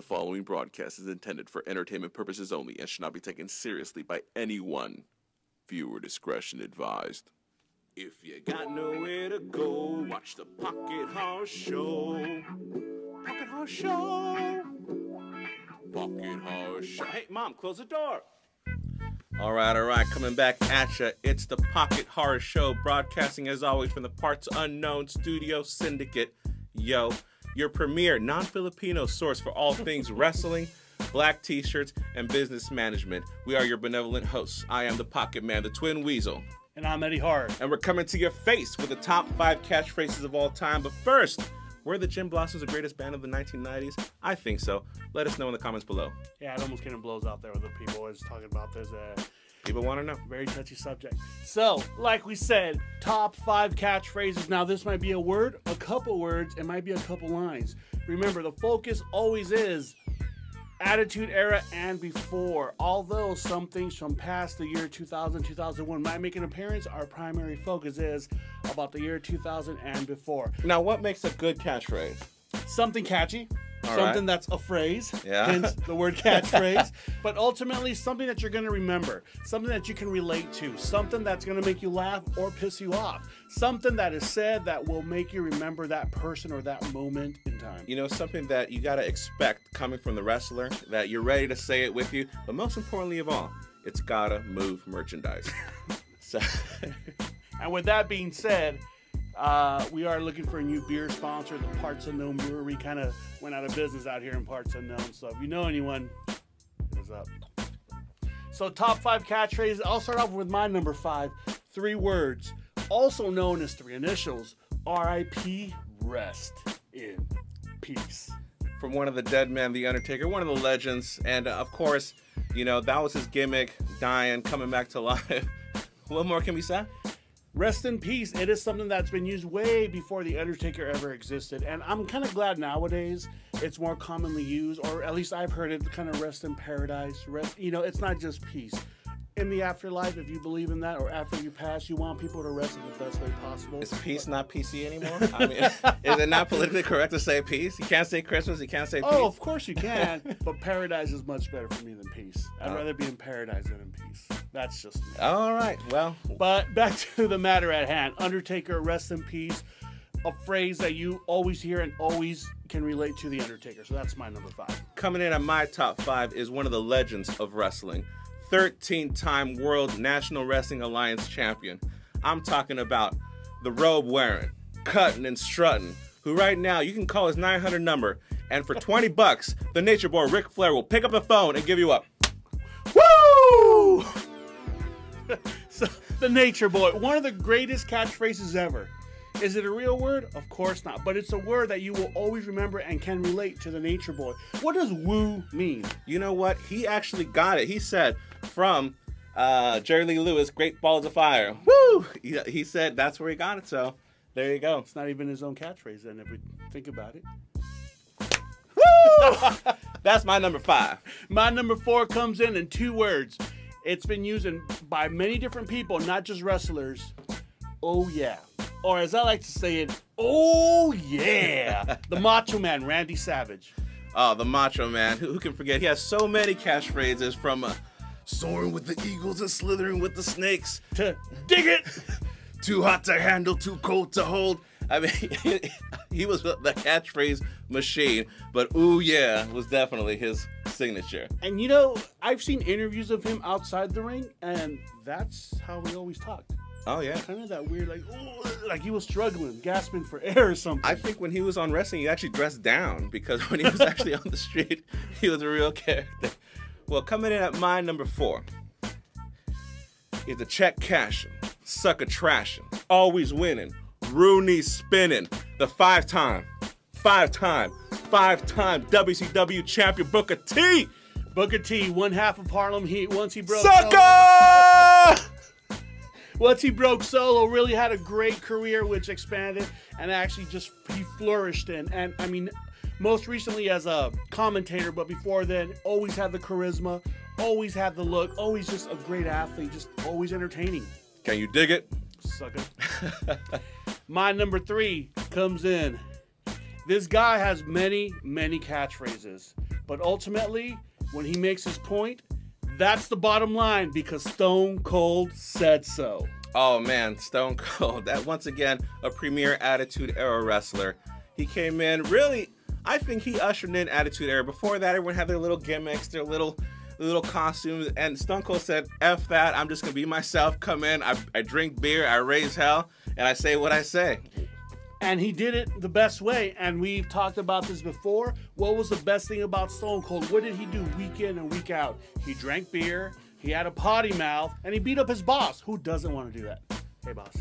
The following broadcast is intended for entertainment purposes only and should not be taken seriously by anyone. Viewer discretion advised. If you got nowhere to go, watch the Pocket Horror Show. Pocket Horror Show. Pocket Horror Show. Hey, Mom, close the door. All right. Coming back at ya. It's the Pocket Horror Show, broadcasting as always from the Parts Unknown studio Syndicate. Yo, your premier non-Filipino source for all things wrestling, black t-shirts, and business management. We are your benevolent hosts. I am the Pocketman, the Twin Wiesel. And I'm Eddie Hart. And we're coming to your face with the top 5 catchphrases of all time. But first, were the Gin Blossoms the greatest band of the 1990s? I think so. Let us know in the comments below. Yeah, it almost kind of blows out there with the people always talking about this. People want to know. Very touchy subject. So, like we said, top 5 catchphrases. Now, this might be a word, a couple words, it might be a couple lines. Remember, the focus always is Attitude Era and before. Although some things from past the year 2000, 2001 might make an appearance, our primary focus is about the year 2000 and before. Now, what makes a good catchphrase? Something catchy. All something right. That's a phrase, yeah. Hence the word catchphrase, but ultimately something that you're going to remember, something that you can relate to, something that's going to make you laugh or piss you off, something that is said that will make you remember that person or that moment in time. You know, something that you got to expect coming from the wrestler, that you're ready to say it with you, but most importantly of all, it's got to move merchandise. So, and with that being said, we are looking for a new beer sponsor. The Parts Unknown Brewery kind of went out of business out here in Parts Unknown. So if you know anyone, hit us up. So top 5 catchphrases. I'll start off with my number 5. 3 words, also known as 3 initials. R.I.P. Rest in peace. From one of the dead men, The Undertaker, one of the legends. And of course, you know, that was his gimmick, dying, coming back to life. What more can we say? Rest in peace. It is something that's been used way before The Undertaker ever existed. And I'm kind of glad nowadays it's more commonly used, or at least I've heard it, kind of rest in paradise. Rest, you know, it's not just peace. In the afterlife, if you believe in that, or after you pass, you want people to rest in the best way possible. Is peace not PC anymore? I mean, is it not politically correct to say peace? You can't say Christmas, you can't say peace. Oh, of course you can, but paradise is much better for me than peace. I'd rather be in paradise than in peace. That's just me. All right, well. But back to the matter at hand. Undertaker, rest in peace. A phrase that you always hear and always can relate to The Undertaker. So that's my number 5. Coming in at my top 5 is one of the legends of wrestling. 13-time World National Wrestling Alliance champion. I'm talking about the robe wearing, cutting and strutting, who right now you can call his 900 number, and for 20 bucks, the Nature Boy Ric Flair will pick up the phone and give you a woo! So, the Nature Boy, one of the greatest catchphrases ever. Is it a real word? Of course not. But it's a word that you will always remember and can relate to the Nature Boy. What does woo mean? You know what? He actually got it. He said from Jerry Lee Lewis, Great Balls of Fire. Woo! He said that's where he got it. So there you go. It's not even his own catchphrase then, if we think about it. Woo! That's my number 5. My number 4 comes in 2 words. It's been used by many different people, not just wrestlers. Oh, yeah. Or as I like to say it, oh, yeah. The Macho Man, Randy Savage. Oh, the Macho Man. Who can forget? He has so many catchphrases, from soaring with the eagles and slithering with the snakes to dig it. Too hot to handle, too cold to hold. I mean, he was the catchphrase machine, but ooh yeah was definitely his signature. And you know, I've seen interviews of him outside the ring, and that's how he always talked. Oh yeah, kind of that weird, like he was struggling, gasping for air or something. I think when he was on wrestling, he actually dressed down, because when he was actually on the street, he was a real character. Well, coming in at my number 4 is the check cashing, sucker trashing, always winning, Rooney spinning, the 5-time WCW champion Booker T. Booker T, one half of Harlem Heat. Once he broke sucker. Once he broke solo, really had a great career, which expanded and actually he flourished in. And I mean, most recently as a commentator, but before then, always had the charisma, always had the look, always just a great athlete, just always entertaining. Can you dig it? Sucker. My number 3 comes in This guy has many, many catchphrases. But ultimately, when he makes his point, that's the bottom line because Stone Cold said so. Oh man, Stone Cold. That once again, a premier Attitude Era wrestler. He came in, really, I think he ushered in Attitude Era. Before that, everyone had their little gimmicks, their little costumes, and Stone Cold said, F that, I'm just gonna be myself, come in, I drink beer, I raise hell, and I say what I say. And he did it the best way, and we've talked about this before. What was the best thing about Stone Cold? What did he do week in and week out? He drank beer, he had a potty mouth, and he beat up his boss. Who doesn't want to do that? Hey, boss.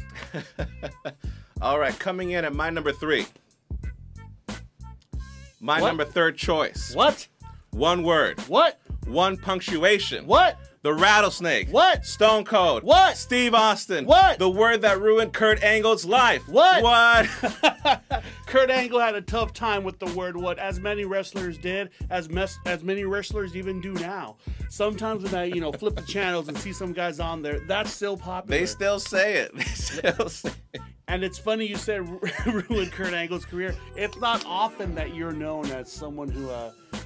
All right, coming in at my number 3. My number 3rd choice. What? One word. What? One punctuation. What? The Rattlesnake. What? Stone Cold. What? Steve Austin. What? The word that ruined Kurt Angle's life. What? What? Kurt Angle had a tough time with the word what, as many wrestlers did, as many wrestlers even do now. Sometimes when I, flip the channels and see some guys on there, that's still popular. They still say it. They still say it. And it's funny you said ruined Kurt Angle's career. It's not often that you're known as someone who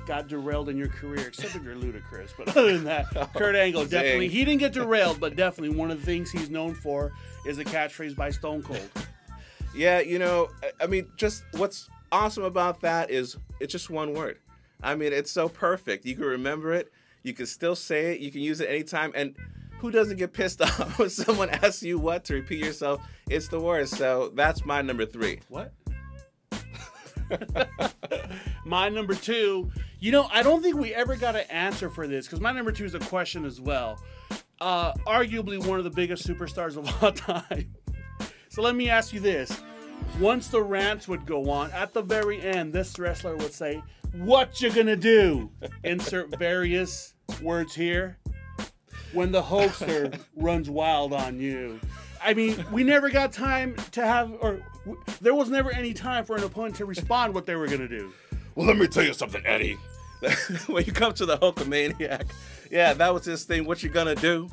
got derailed in your career, except if you're ludicrous. But other than that, Kurt Angle definitely, he didn't get derailed, but definitely one of the things he's known for is a catchphrase by Stone Cold. Yeah, I mean, just what's awesome about that is it's just one word. I mean, it's so perfect. You can remember it. You can still say it. You can use it anytime. And who doesn't get pissed off when someone asks you what to repeat yourself? It's the word. So that's my number 3. What? My number 2, I don't think we ever got an answer for this because my number 2 is a question as well. Arguably one of the biggest superstars of all time. So let me ask you this. Once the rants would go on, at the very end, this wrestler would say, "What you gonna do?" Insert various words here. When the hoaxer runs wild on you. I mean, we never got time to have, there was never any time for an opponent to respond what they were gonna do. Well, let me tell you something, Eddie. When you come to the Hulkamaniac, yeah, that was his thing. What you gonna do?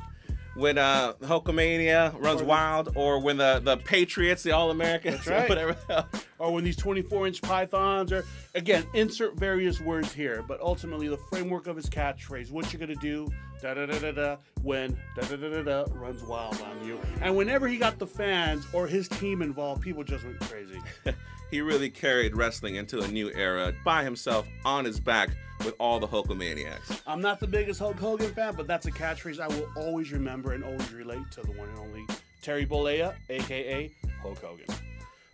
When Hulkamania runs wild, or when the Patriots, the All-Americans, right. or whatever else. Or when these 24-inch pythons, or again, insert various words here, but ultimately the framework of his catchphrase, what you're gonna do, da-da-da-da-da, when da-da-da-da-da runs wild on you. And whenever he got the fans or his team involved, people just went crazy. He really carried wrestling into a new era by himself, on his back, with all the Hulkamaniacs. I'm not the biggest Hulk Hogan fan, but that's a catchphrase I will always remember and always relate to the one and only Terry Bollea, a.k.a. Hulk Hogan.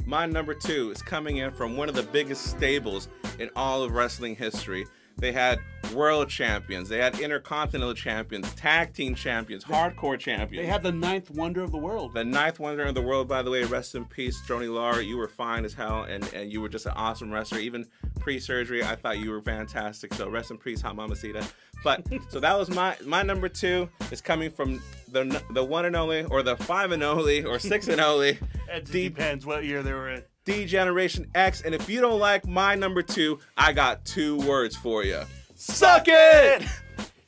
My number 2 is coming in from one of the biggest stables in all of wrestling history. They had world champions, they had intercontinental champions, tag team champions, hardcore champions. They had the 9th wonder of the world. The 9th wonder of the world, by the way. Rest in peace, Strony Laurer. You were fine as hell, and you were just an awesome wrestler. Even pre-surgery, I thought you were fantastic. So rest in peace, Hot Mamacita. But so that was my number 2 is coming from the one and only, or the 5 and only, or 6 and only. It depends what year they were in. D-Generation X. And if you don't like my number 2, I got 2 words for you. Suck it!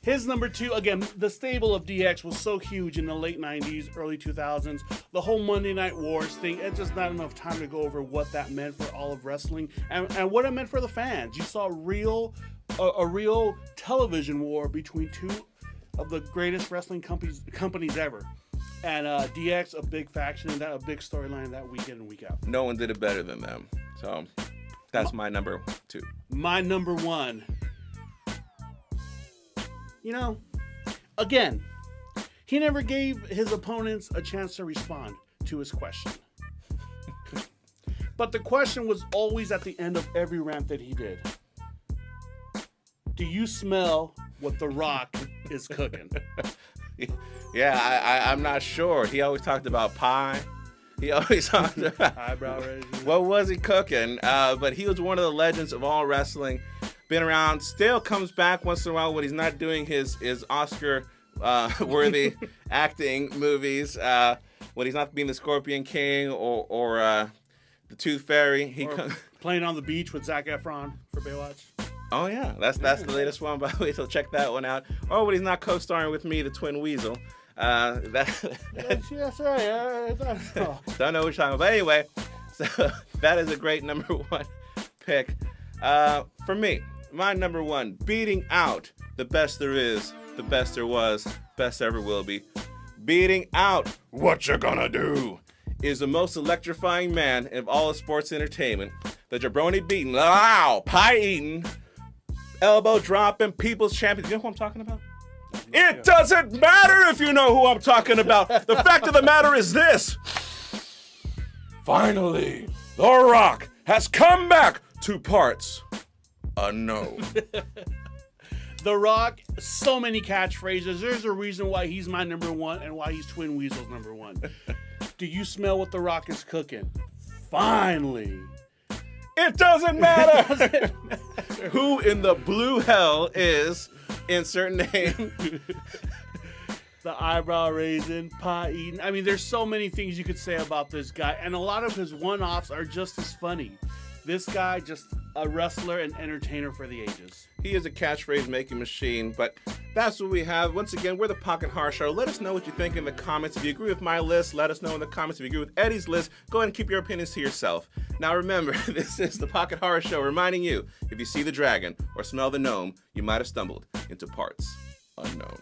His number 2, again, the stable of DX was so huge in the late 90s, early 2000s. The whole Monday Night Wars thing, it's just not enough time to go over what that meant for all of wrestling and what it meant for the fans. You saw a real television war between 2 of the greatest wrestling companies ever. And DX, a big faction in that, a big storyline that week in and week out. No one did it better than them. So that's my number 2. My number 1. Again, he never gave his opponents a chance to respond to his question. But the question was always at the end of every rant that he did. Do you smell what The Rock is cooking? Yeah, I'm not sure. He always talked about pie. He always talked about eyebrow raising. What was he cooking? But he was one of the legends of all wrestling. Been around, still comes back once in a while when he's not doing his Oscar worthy acting movies. When he's not being the Scorpion King or the Tooth Fairy. He playing on the beach with Zac Efron for Baywatch. Oh yeah, that's the latest one, by the way. So check that one out. Or when he's not co-starring with me, the Twin Weasel. Yes, right. Don't know what you're talking about. But anyway, so that is a great number 1 pick. For me, my number one, beating out the best there is, the best there was, best ever will be. Beating out What You Gonna Do is the most electrifying man of all of sports entertainment. The jabroni beating, pie eating, elbow dropping, people's champion. You know who I'm talking about? It doesn't matter if you know who I'm talking about. The fact of the matter is this. Finally, The Rock has come back to parts unknown. The Rock, so many catchphrases. There's a reason why he's my number one and why he's Twin Weasel's number one. Do you smell what The Rock is cooking? Finally. It doesn't matter who in the blue hell is insert name. The eyebrow raising, pie eating. I mean, there's so many things you could say about this guy, and a lot of his one-offs are just as funny. This guy, just a wrestler and entertainer for the ages. He is a catchphrase making machine, but that's what we have. Once again, we're the Pocket Horror Show. Let us know what you think in the comments. If you agree with my list, let us know in the comments. If you agree with Eddie's list, go ahead and keep your opinions to yourself. Now remember, this is the Pocket Horror Show reminding you, if you see the dragon or smell the gnome, you might have stumbled into parts unknown.